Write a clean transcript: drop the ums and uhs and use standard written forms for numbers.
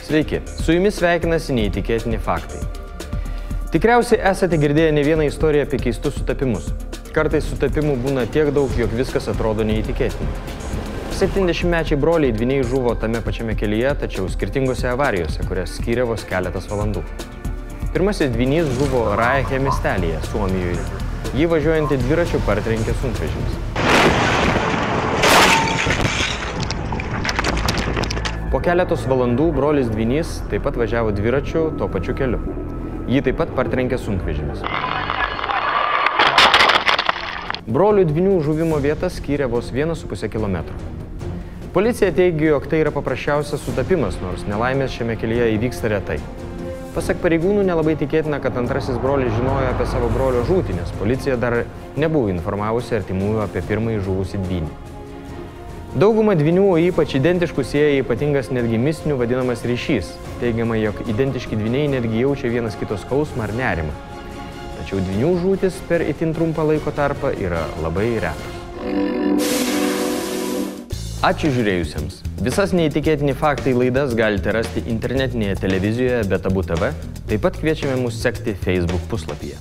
Sveiki, su jumis sveikinasi neįtikėtini faktai. Tikriausiai esate girdėję ne vieną istoriją apie keistus sutapimus. Kartais sutapimų būna tiek daug, jog viskas atrodo neįtikėtinai. 70-mečiai broliai dvyniai žuvo tame pačiame kelyje, tačiau skirtingose avarijose, kurias skyrė vos keletas valandų. Pirmasis dvynys žuvo Raehe miestelyje, Suomijoje. Jį važiuojantį dviračiu partrenkė sunkvežimis. Po keletos valandų brolis dvynys taip pat važiavo dviračiu tuo pačiu keliu. Jį taip pat partrenkė sunkvežimis. Brolių dvynių žuvimo vietą skyrė vos 1,5 kilometro. Policija teigia, jog tai yra paprasčiausias sutapimas, nors nelaimės šiame kelyje įvyksta retai. Pasak pareigūnų, nelabai tikėtina, kad antrasis brolis žinojo apie savo brolio žūtį, nes policija dar nebuvo informavusi artimųjų apie pirmąjį žuvusį dvynį. Dauguma dvynių, o ypač identiškų, sieja ypatingas netgi mistinių vadinamas ryšys. Teigiama, jog identiški dvyniai netgi jaučia vienas kito skausmą ar nerimą. Tačiau dvynių žūtis per itin trumpą laiko tarpą yra labai retos. Ačiū žiūrėjusiems. Visas neįtikėtini faktai laidas galite rasti internetinėje televizijoje Be Tabu TV. Taip pat kviečiame mus sekti Facebook puslapyje.